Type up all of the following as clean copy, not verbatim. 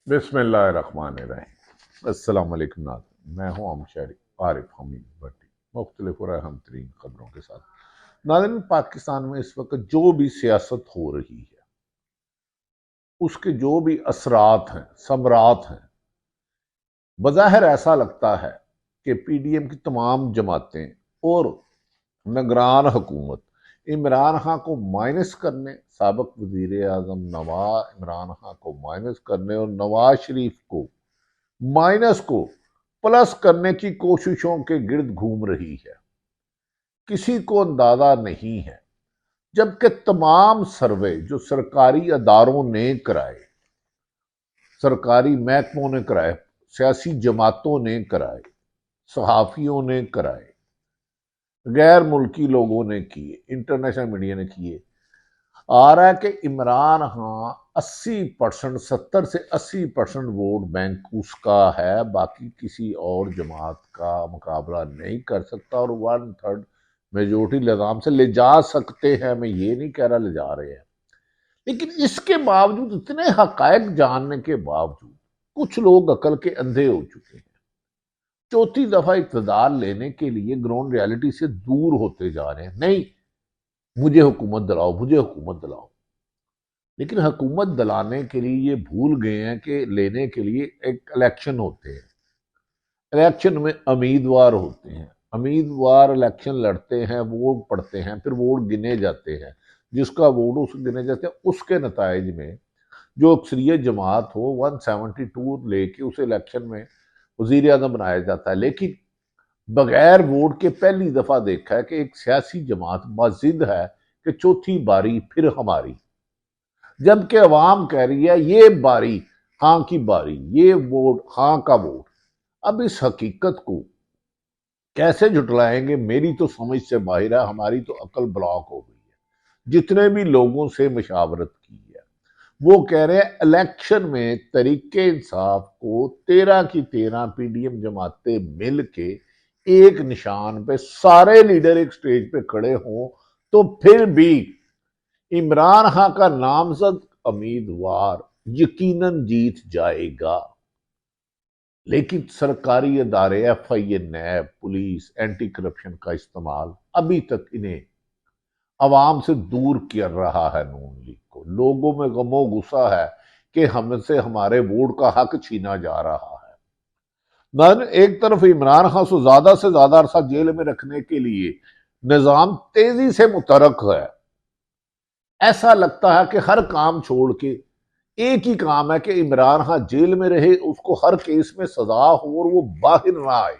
بسم اللہ الرحمن الرحیم۔ السلام علیکم ناظرین، میں ہوں شہری عارف حمید بھٹی، مختلف اور اہم ترین خبروں کے ساتھ۔ ناظرین، پاکستان میں اس وقت جو بھی سیاست ہو رہی ہے اس کے جو بھی اثرات ہیں، ثمرات ہیں، بظاہر ایسا لگتا ہے کہ پی ڈی ایم کی تمام جماعتیں اور نگران حکومت عمران خان کو مائنس کرنے، سابق وزیر اعظم عمران خان کو مائنس کرنے اور نواز شریف کو مائنس کو پلس کرنے کی کوششوں کے گرد گھوم رہی ہے۔ کسی کو اندازہ نہیں ہے، جبکہ تمام سروے جو سرکاری اداروں نے کرائے، سرکاری محکموں نے کرائے، سیاسی جماعتوں نے کرائے، صحافیوں نے کرائے، غیر ملکی لوگوں نے کیے، انٹرنیشنل میڈیا نے کیے، آ رہا ہے کہ عمران خان 80%، 70 سے 80% ووٹ بینک اس کا ہے، باقی کسی اور جماعت کا مقابلہ نہیں کر سکتا، اور 1/3 میجورٹی نظام سے لے جا سکتے ہیں۔ میں یہ نہیں کہہ رہا لے جا رہے ہیں، لیکن اس کے باوجود، اتنے حقائق جاننے کے باوجود، کچھ لوگ عقل کے اندھے ہو چکے ہیں، چوتھی دفعہ اقتدار لینے کے لیے گراؤنڈ ریالٹی سے دور ہوتے جا رہے ہیں۔ نہیں، مجھے حکومت دلاؤ، مجھے حکومت دلاؤ، لیکن حکومت دلانے کے لیے یہ بھول گئے ہیں کہ لینے کے لیے ایک الیکشن ہوتے ہیں، الیکشن میں امیدوار ہوتے ہیں، امیدوار الیکشن لڑتے ہیں، ووٹ پڑتے ہیں، پھر ووٹ گنے جاتے ہیں، جس کا ووٹ اس گنے جاتے ہیں اس کے نتائج میں جو اکثریت جماعت ہو 172 لے کے اسے الیکشن میں وزیر اعظم بنایا جاتا ہے۔ لیکن بغیر ووٹ کے پہلی دفعہ دیکھا ہے کہ ایک سیاسی جماعت بضد ہے کہ چوتھی باری پھر ہماری، جبکہ عوام کہہ رہی ہے یہ باری خان کی باری، یہ ووٹ خان کا ووٹ۔ اب اس حقیقت کو کیسے جھٹلائیں گے، میری تو سمجھ سے باہر ہے، ہماری تو عقل بلاک ہو گئی ہے۔ جتنے بھی لوگوں سے مشاورت کی ہے وہ کہہ رہے ہیں الیکشن میں تحریک انصاف کو 13 کی 13 پی ڈی ایم جماعتیں مل کے ایک نشان پہ سارے لیڈر ایک سٹیج پہ کھڑے ہوں تو پھر بھی عمران خان کا نامزد امیدوار یقیناً جیت جائے گا۔ لیکن سرکاری ادارے، ایف آئی اے، نیب، پولیس، اینٹی کرپشن کا استعمال ابھی تک انہیں عوام سے دور کر رہا ہے۔ نون لیگ کو لوگوں میں غم و غصہ ہے کہ ہم سے ہمارے ووٹ کا حق چھینا جا رہا ہے۔ ایک طرف عمران خان سے زیادہ عرصہ جیل میں رکھنے کے لیے نظام تیزی سے متحرک ہے، ایسا لگتا ہے کہ ہر کام چھوڑ کے ایک ہی کام ہے کہ عمران خان جیل میں رہے، اس کو ہر کیس میں سزا ہو اور وہ باہر نہ آئے۔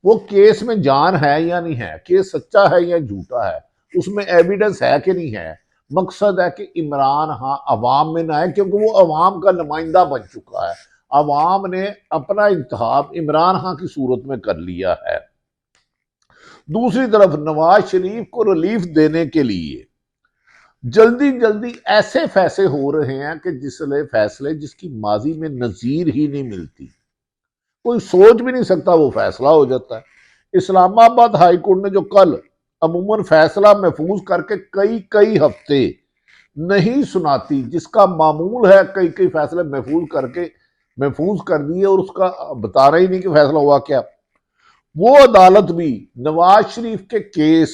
وہ کیس میں جان ہے یا نہیں ہے، کیس سچا ہے یا جھوٹا ہے، اس میں ایویڈنس ہے کہ نہیں ہے، مقصد ہے کہ عمران خان عوام میں نہ آئے، کیونکہ وہ عوام کا نمائندہ بن چکا ہے۔ عوام نے اپنا انتخاب عمران خان کی صورت میں کر لیا ہے۔ دوسری طرف نواز شریف کو ریلیف دینے کے لیے جلدی ایسے فیصلے ہو رہے ہیں کہ جس کی ماضی میں نظیر ہی نہیں ملتی، کوئی سوچ بھی نہیں سکتا وہ فیصلہ ہو جاتا ہے۔ اسلام آباد ہائی کورٹ نے جو کل عموماً فیصلہ محفوظ کر کے کئی ہفتے نہیں سناتی، جس کا معمول ہے کئی فیصلے محفوظ کر دیے اور اس کا بتا رہی نہیں کہ فیصلہ ہوا کیا، وہ عدالت بھی نواز شریف کے کیس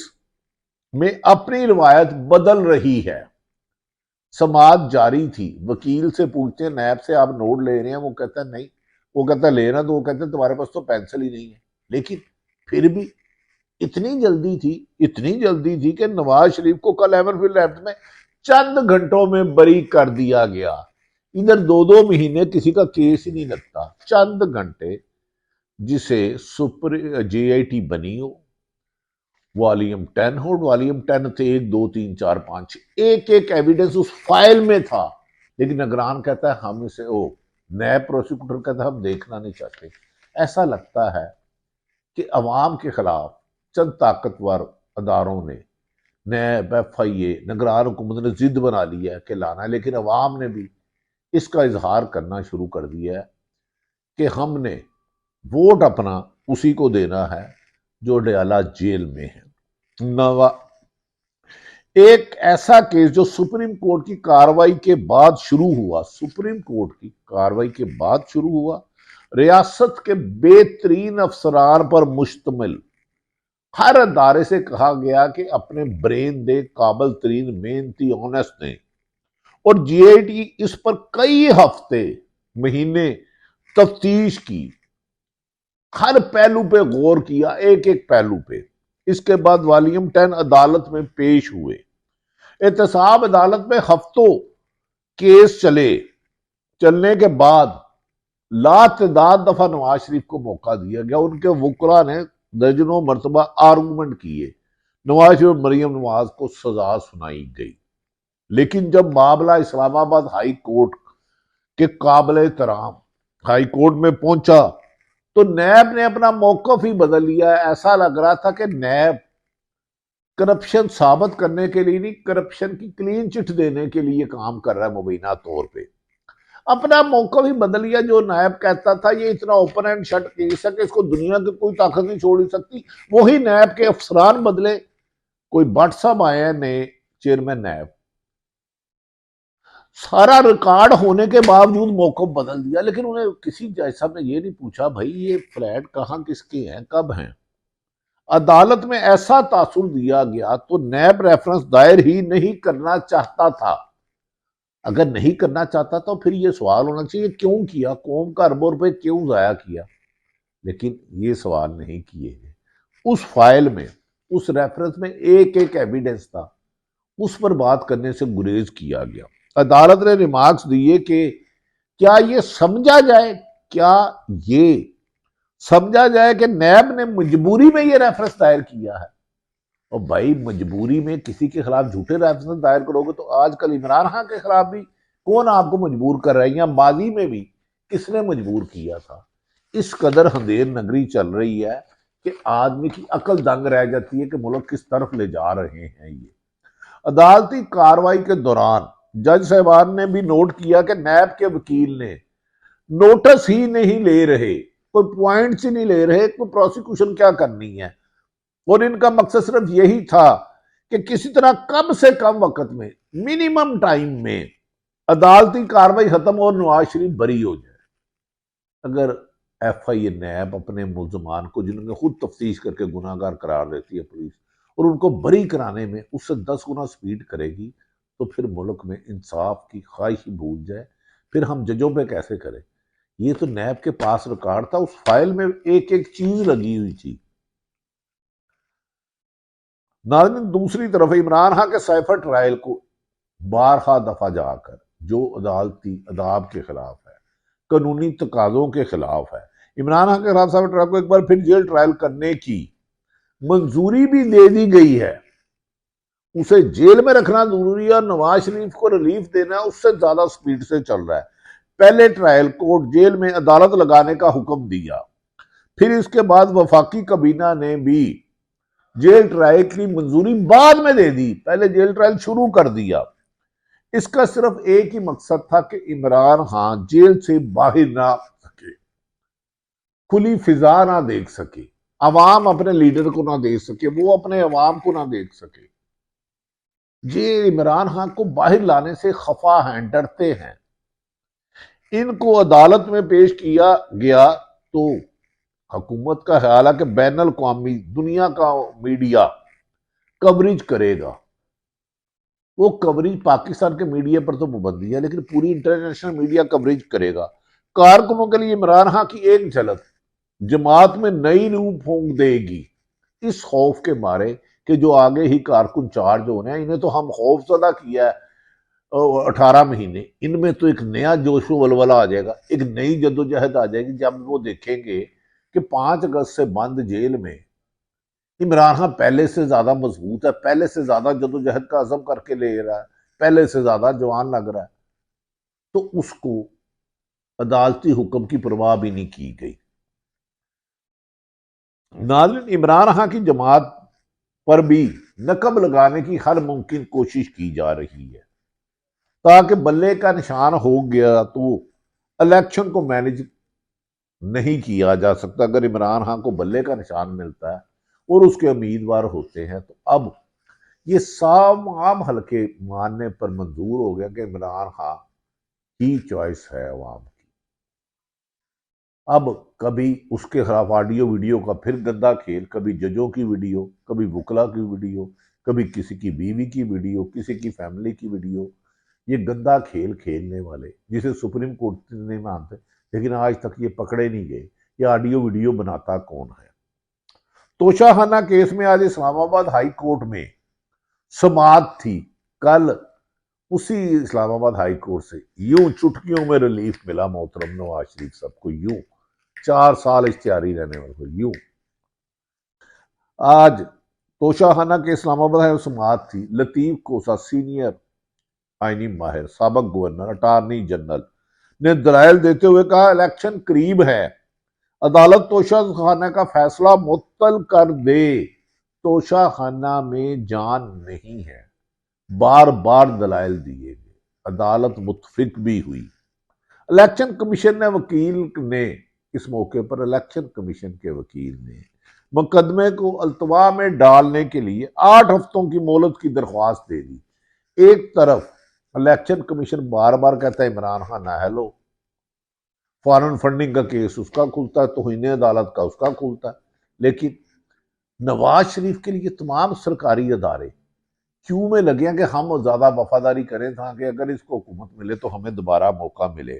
میں اپنی روایت بدل رہی ہے۔ سماعت جاری تھی، وکیل سے پوچھتے ہیں نیب سے آپ نوٹ لے رہے ہیں، وہ کہتا ہے نہیں، وہ کہتا ہے لینا، تو وہ کہتے ہیں تمہارے پاس تو پینسل ہی نہیں ہے۔ لیکن پھر بھی اتنی جلدی تھی کہ نواز شریف کو کل ایمرفیلڈ لیفٹ میں چند گھنٹوں میں بری کر دیا گیا۔ ادھر 2 مہینے کسی کا کیس ہی نہیں لگتا، چند گھنٹے جسے جے آئی ٹی بنی ہو، والیوم 10 ہو، والیوم 10 تھے 1 2 3 4 5 ایک ایویڈنس اس فائل میں تھا، لیکن نگران کہتا ہے ہم اسے نیب پروسیکیوٹر کہتا ہے ہم دیکھنا نہیں چاہتے۔ ایسا لگتا ہے کہ عوام کے خلاف چند طاقتور اداروں نے، نیب، ایف آئی اے، نگران حکومت نے ضد بنا لی ہے کہ لانا ہے، لیکن عوام نے بھی اس کا اظہار کرنا شروع کر دیا ہے کہ ہم نے ووٹ اپنا اسی کو دینا ہے جو ڈیالہ جیل میں ہے۔ ایک ایسا کیس جو سپریم کورٹ کی کاروائی کے بعد شروع ہوا، سپریم کورٹ کی کاروائی کے بعد شروع ہوا، ریاست کے بہترین افسران پر مشتمل، ہر ادارے سے کہا گیا کہ اپنے برین دے، قابل ترین، محنتی، آنیسٹ دیں، اور جی آئی ٹی اس پر کئی ہفتے، مہینے تفتیش کی، ہر پہلو پہ غور کیا، ایک ایک پہلو پہ۔ اس کے بعد والیوم 10 عدالت میں پیش ہوئے، احتساب عدالت میں ہفتوں کیس چلنے کے بعد لاتعداد دفعہ نواز شریف کو موقع دیا گیا، ان کے وکلاء نے درجنوں مرتبہ آرگومنٹ کیے، نواز شریف اور مریم نواز کو سزا سنائی گئی، لیکن جب معاملہ اسلام آباد ہائی کورٹ کے قابل احترام ہائی کورٹ میں پہنچا تو نیب نے اپنا موقف ہی بدل لیا۔ ایسا لگ رہا تھا کہ نیب کرپشن ثابت کرنے کے لیے نہیں، کرپشن کی کلین چٹ دینے کے لیے کام کر رہا ہے مبینہ طور پہ۔ اپنا موقف ہی بدل لیا، جو نیب کہتا تھا یہ اتنا اوپن اینڈ شٹ کیس ہے کہ اس کو دنیا کی کوئی طاقت نہیں چھوڑ سکتی، وہی نیب کے افسران بدلے، کوئی بٹ صاحب آئے ہیں نئے چیئرمین نیب، سارا ریکارڈ ہونے کے باوجود موقف بدل دیا، لیکن انہیں کسی جج صاحب نے یہ نہیں پوچھا بھائی یہ فلیٹ کہاں کس کے ہیں، کب ہیں۔ عدالت میں ایسا تاثر دیا گیا تو نیب ریفرنس دائر ہی نہیں کرنا چاہتا تھا۔ اگر نہیں کرنا چاہتا تو پھر یہ سوال ہونا چاہیے کیوں کیا، قوم کا اربوں روپے کیوں ضائع کیا، لیکن یہ سوال نہیں کیے گئے۔ اس فائل میں، اس ریفرنس میں ایک ایک ایویڈنس تھا، اس پر بات کرنے سے گریز کیا گیا۔ عدالت نے ریمارکس دیے کہ کیا یہ سمجھا جائے کہ نیب نے مجبوری میں یہ ریفرنس دائر کیا ہے۔ اور بھائی مجبوری میں کسی کے خلاف جھوٹے ریفرنس دائر کرو گے تو آج کل عمران خان کے خلاف بھی کون آپ کو مجبور کر رہا ہے، یا ماضی میں بھی کس نے مجبور کیا تھا۔ اس قدر اندھیر نگری چل رہی ہے کہ آدمی کی عقل دنگ رہ جاتی ہے کہ ملک کس طرف لے جا رہے ہیں یہ۔ عدالتی کاروائی کے دوران جج صاحبان نے بھی نوٹ کیا کہ نیب کے وکیل نے نوٹس ہی نہیں لے رہے، کوئی پوائنٹس ہی نہیں لے رہے، کوئی پروسیکیوشن کیا کرنی ہے، اور ان کا مقصد صرف یہی تھا کہ کسی طرح کم سے کم وقت میں، منیمم ٹائم میں عدالتی کاروائی ختم اور نواز شریف بری ہو جائے۔ اگر ایف آئی اے نیب اپنے ملزمان کو، جنہوں نے خود تفتیش کر کے گناہ گار قرار دیتی ہے پولیس، اور ان کو بری کرانے میں اس سے 10 گنا سپیڈ کرے گی تو پھر ملک میں انصاف کی خواہش ہی بھول جائے، پھر ہم ججوں پہ کیسے کریں۔ یہ تو نیب کے پاس ریکارڈ تھا، اس فائل میں ایک ایک چیز لگی ہوئی تھی۔ ناظرین دوسری طرف عمران خان کے سائفر ٹرائل کو بارہا دفعہ جا کر جو عدالتی آداب کے خلاف ہے، قانونی تقاضوں کے خلاف ہے، عمران خان کے خلاف سائفر ٹرائل کو ایک بار پھر جیل ٹرائل کرنے کی منظوری بھی دے دی گئی ہے۔ اسے جیل میں رکھنا ضروری ہے اور نواز شریف کو ریلیف دینا اس سے زیادہ سپیڈ سے چل رہا ہے۔ پہلے ٹرائل کورٹ جیل میں عدالت لگانے کا حکم دیا، پھر اس کے بعد وفاقی کابینہ نے بھی جیل ٹرائل کی منظوری بعد میں دے دی، پہلے جیل ٹرائل شروع کر دیا۔ اس کا صرف ایک ہی مقصد تھا کہ عمران خان جیل سے باہر نہ آ سکے، کھلی فضا نہ دیکھ سکے، عوام اپنے لیڈر کو نہ دیکھ سکے، وہ اپنے عوام کو نہ دیکھ سکے۔ یہ عمران خان کو باہر لانے سے خفا ہیں، ڈرتے ہیں۔ ان کو عدالت میں پیش کیا گیا تو حکومت کا خیال ہے کہ بین الاقوامی دنیا کا میڈیا کوریج کرے گا۔ وہ کوریج پاکستان کے میڈیا پر تو پابندی ہے، لیکن پوری انٹرنیشنل میڈیا کوریج کرے گا۔ کارکنوں کے لیے عمران خان کی ایک جھلک جماعت میں نئی روح پھونک دے گی، اس خوف کے مارے کہ جو آگے ہی کارکن چارج ہونے ہیں، انہیں تو ہم خوف زدہ کیا ہے 18 مہینے، ان میں تو ایک نیا جوش و ولولہ آ جائے گا، ایک نئی جدوجہد آ جائے گی جب وہ دیکھیں گے کہ 5 اگست سے بند جیل میں عمران خان پہلے سے زیادہ مضبوط ہے، پہلے سے زیادہ جدوجہد کا عزم کر کے لے رہا ہے، پہلے سے زیادہ جوان لگ رہا ہے، تو اس کو عدالتی حکم کی پرواہ بھی نہیں کی گئی۔ ناظرین عمران خان کی جماعت پر بھی نقب لگانے کی ہر ممکن کوشش کی جا رہی ہے تاکہ بلے کا نشان ہو گیا تو الیکشن کو مینج نہیں کیا جا سکتا۔ اگر عمران خان کو بلے کا نشان ملتا ہے اور اس کے امیدوار ہوتے ہیں تو اب یہ تمام حلقے ماننے پر منظور ہو گیا کہ عمران خان کی چوائس ہے عوام کی۔ اب کبھی اس کے خلاف آڈیو ویڈیو کا پھر گندا کھیل، کبھی ججوں کی ویڈیو، کبھی وکلا کی ویڈیو، کبھی کسی کی بیوی کی ویڈیو، کسی کی فیملی کی ویڈیو، یہ گندا کھیل کھیلنے والے جسے سپریم کورٹ نہیں مانتے، لیکن آج تک یہ پکڑے نہیں گئے یہ آڈیو ویڈیو بناتا کون ہے۔ توشہ خانہ کیس میں آج اسلام آباد ہائی کورٹ میں سماعت تھی۔ کل اسی اسلام آباد ہائی کورٹ سے یوں چٹکیوں میں ریلیف ملا محترم نواز شریف صاحب کو، یوں 4 سال اشتہاری رہنے والے کو، یوں آج توشہ خانہ کے اسلام آباد ہائی سماعت تھی۔ لطیف کوسا سینئر آئینی ماہر، سابق گورنر، اٹارنی جنرل نے دلائل دیتے ہوئے کہا الیکشن قریب ہے، عدالت توشہ خانہ کا فیصلہ معطل کر دے، توشہ خانہ میں جان نہیں ہے۔ بار بار دلائل دیے گئے، عدالت متفق بھی ہوئی۔ الیکشن کمیشن نے وکیل نے اس موقع پر الیکشن کمیشن کے وکیل نے مقدمے کو التوا میں ڈالنے کے لیے 8 ہفتوں کی مہلت کی درخواست دے دی۔ ایک طرف الیکشن کمیشن بار بار کہتا ہے عمران خان نااہل ہو، فارن فنڈنگ کا کیس اس کا کھلتا ہے، توہین عدالت کا اس کا کھلتا ہے، لیکن نواز شریف کے لیے تمام سرکاری ادارے کیوں میں لگے ہیں کہ ہم زیادہ وفاداری کریں تاکہ اگر اس کو حکومت ملے تو ہمیں دوبارہ موقع ملے۔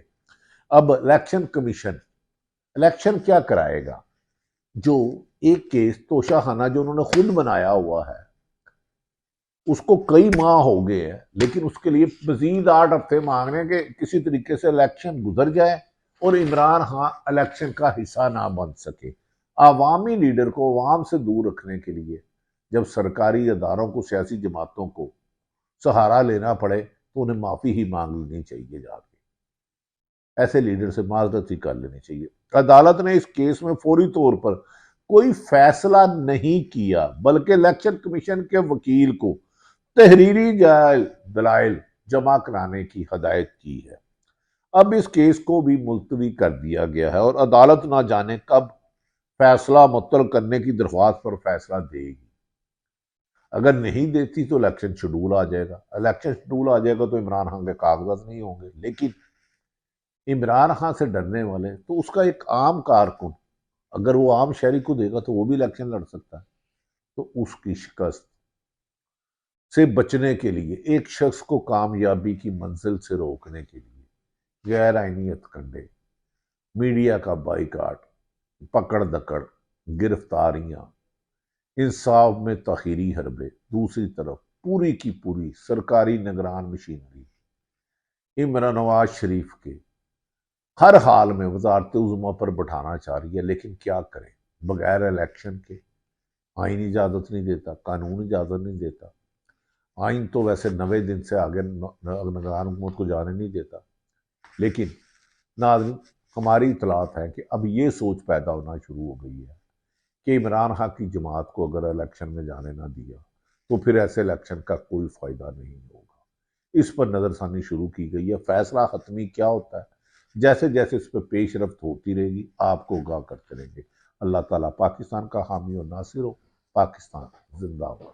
اب الیکشن کمیشن الیکشن کیا کرائے گا؟ جو ایک کیس توشہ خانہ جو انہوں نے خود بنایا ہوا ہے اس کو کئی ماہ ہو گئے ہیں، لیکن اس کے لیے مزید 8 ہفتے مانگ رہے ہیں کہ کسی طریقے سے الیکشن گزر جائے اور عمران خان الیکشن کا حصہ نہ بن سکے۔ عوامی لیڈر کو عوام سے دور رکھنے کے لیے جب سرکاری اداروں کو، سیاسی جماعتوں کو سہارا لینا پڑے تو انہیں معافی ہی مانگ لینی چاہیے، جا کے ایسے لیڈر سے معذرت ہی کر لینی چاہیے۔ عدالت نے اس کیس میں فوری طور پر کوئی فیصلہ نہیں کیا بلکہ الیکشن کمیشن کے وکیل کو تحریری دلائل جمع کرانے کی ہدایت کی ہے۔ اب اس کیس کو بھی ملتوی کر دیا گیا ہے اور عدالت نہ جانے کب فیصلہ معطل کرنے کی درخواست پر فیصلہ دے گی۔ اگر نہیں دیتی تو الیکشن شیڈول آ جائے گا، الیکشن شیڈول آ جائے گا تو عمران خان کے کاغذات نہیں ہوں گے، لیکن عمران خان سے ڈرنے والے تو اس کا ایک عام کارکن اگر وہ عام شہری کو دے گا تو وہ بھی الیکشن لڑ سکتا ہے، تو اس کی شکست سے بچنے کے لیے ایک شخص کو کامیابی کی منزل سے روکنے کے لیے غیر آئینی ہتھکنڈے، میڈیا کا بائیکاٹ، پکڑ دکڑ، گرفتاریاں، انصاف میں تاخیری حربے، دوسری طرف پوری کی پوری سرکاری نگران مشینری عمران نواز شریف کے ہر حال میں وزارت عظمیٰ پر بٹھانا چاہ رہی ہے، لیکن کیا کریں بغیر الیکشن کے؟ آئین اجازت نہیں دیتا، قانون اجازت نہیں دیتا، آئین تو ویسے 90 دن سے آگے نگران حکومت کو جانے نہیں دیتا، لیکن ناظرین ہماری اطلاعات ہے کہ اب یہ سوچ پیدا ہونا شروع ہو گئی ہے کہ عمران خان کی جماعت کو اگر الیکشن میں جانے نہ دیا تو پھر ایسے الیکشن کا کوئی فائدہ نہیں ہوگا۔ اس پر نظر ثانی شروع کی گئی ہے، فیصلہ حتمی کیا ہوتا ہے جیسے جیسے اس پہ پیش رفت ہوتی رہے گی آپ کو آگاہ کرتے رہیں گے۔ اللہ تعالیٰ پاکستان کا حامی اور ناصر ہو۔ پاکستان زندہ باد۔